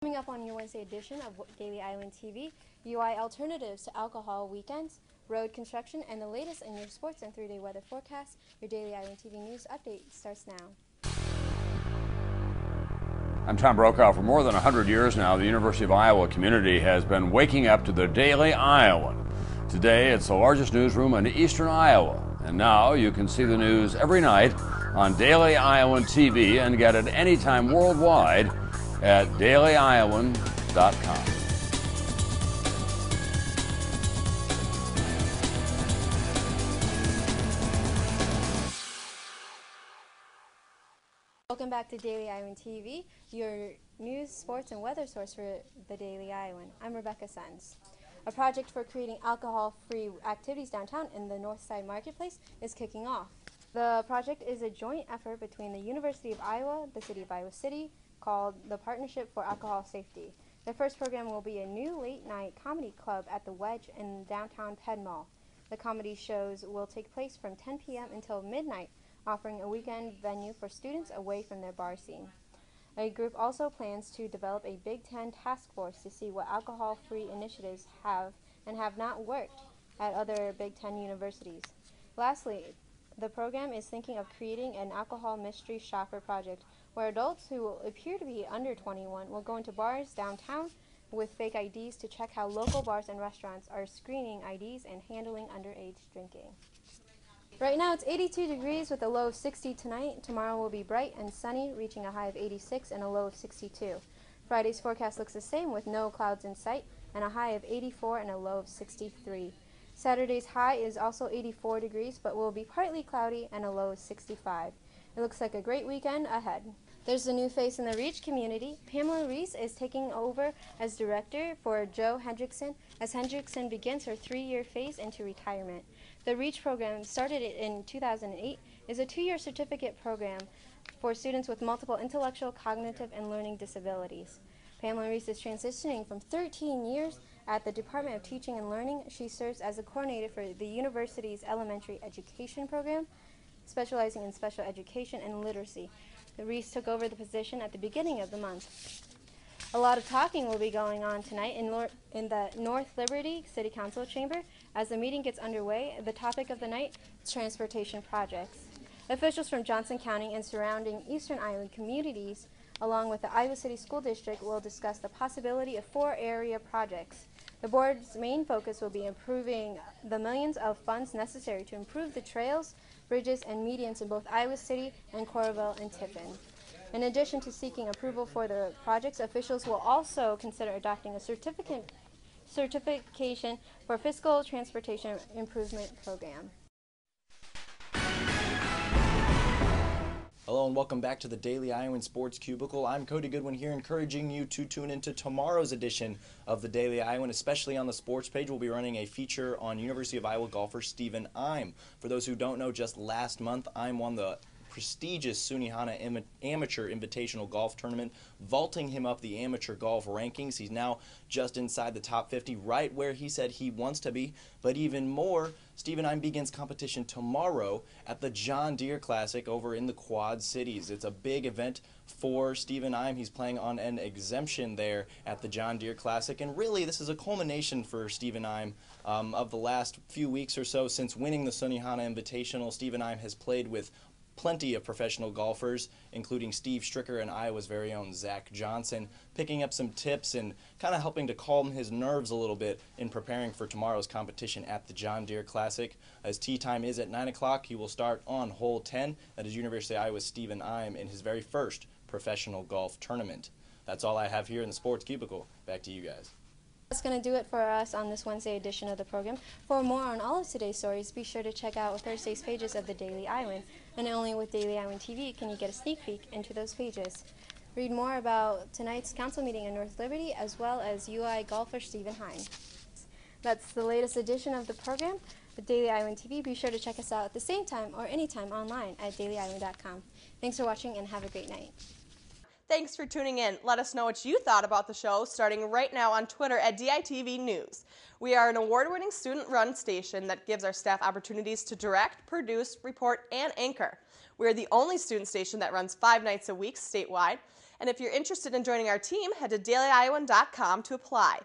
Coming up on your Wednesday edition of Daily Iowan TV, UI alternatives to alcohol weekends, road construction, and the latest in your sports and 3-day weather forecast. Your Daily Iowan TV news update starts now. I'm Tom Brokaw. For more than 100 years now, the University of Iowa community has been waking up to the Daily Iowan. Today, it's the largest newsroom in eastern Iowa. And now you can see the news every night on Daily Iowan TV and get it anytime worldwide at dailyiowan.com. Welcome back to Daily Iowan TV, your news, sports, and weather source for the Daily Iowan. I'm Rebecca Sens. A project for creating alcohol-free activities downtown in the Northside Marketplace is kicking off. The project is a joint effort between the University of Iowa, the City of Iowa City, called the Partnership for Alcohol Safety. The first program will be a new late-night comedy club at the Wedge in downtown Penn Mall. The comedy shows will take place from 10 p.m. until midnight, offering a weekend venue for students away from their bar scene. A group also plans to develop a Big Ten task force to see what alcohol-free initiatives have and have not worked at other Big Ten universities. Lastly, the program is thinking of creating an alcohol mystery shopper project where adults who appear to be under 21 will go into bars downtown with fake IDs to check how local bars and restaurants are screening IDs and handling underage drinking. Right now it's 82 degrees with a low of 60 tonight. Tomorrow will be bright and sunny, reaching a high of 86 and a low of 62. Friday's forecast looks the same with no clouds in sight and a high of 84 and a low of 63. Saturday's high is also 84 degrees but will be partly cloudy and a low of 65. It looks like a great weekend ahead. There's a new face in the Reach community. Pamela Reese is taking over as director for Joe Hendrickson as Hendrickson begins her 3-year phase into retirement. The Reach program, started in 2008, is a 2-year certificate program for students with multiple intellectual, cognitive, and learning disabilities. Pamela Reese is transitioning from 13 years at the Department of Teaching and Learning. She serves as a coordinator for the university's elementary education program, specializing in special education and literacy. Reese took over the position at the beginning of the month. A lot of talking will be going on tonight in the North Liberty City Council chamber. As the meeting gets underway, the topic of the night is transportation projects. Officials from Johnson County and surrounding eastern Iowa communities, along with the Iowa City School District, will discuss the possibility of 4 area projects. The board's main focus will be improving the millions of funds necessary to improve the trails, bridges, and medians in both Iowa City and Coralville and Tiffin. In addition to seeking approval for the projects, officials will also consider adopting a certification for fiscal transportation improvement program. Hello and welcome back to the Daily Iowan Sports Cubicle. I'm Cody Goodwin here, encouraging you to tune into tomorrow's edition of the Daily Iowan. Especially on the sports page, we'll be running a feature on University of Iowa golfer Stephen Ime. For those who don't know, just last month, Ime won the prestigious Sunihana Amateur Invitational Golf Tournament, vaulting him up the amateur golf rankings. He's now just inside the top 50, right where he said he wants to be. But even more, Stephen Ime begins competition tomorrow at the John Deere Classic over in the Quad Cities. It's a big event for Stephen Ime. He's playing on an exemption there at the John Deere Classic, and really this is a culmination for Stephen Ime of the last few weeks or so. Since winning the Sunihana Invitational, Stephen Ime has played with plenty of professional golfers, including Steve Stricker and Iowa's very own Zach Johnson, picking up some tips and kind of helping to calm his nerves a little bit in preparing for tomorrow's competition at the John Deere Classic. As tee time is at 9 o'clock, he will start on hole 10. That is University of Iowa's Stephen Ime in his very first professional golf tournament. That's all I have here in the Sports Cubicle. Back to you guys. That's going to do it for us on this Wednesday edition of the program. For more on all of today's stories, be sure to check out Thursday's pages of the Daily Iowan. And only with Daily Iowan TV can you get a sneak peek into those pages. Read more about tonight's council meeting in North Liberty, as well as UI golfer Stephen Ime. That's the latest edition of the program. With Daily Iowan TV, be sure to check us out at the same time or anytime online at dailyiowan.com. Thanks for watching and have a great night. Thanks for tuning in. Let us know what you thought about the show starting right now on Twitter at DITV News. We are an award-winning student-run station that gives our staff opportunities to direct, produce, report, and anchor. We are the only student station that runs 5 nights a week statewide. And if you're interested in joining our team, head to dailyiowan.com to apply.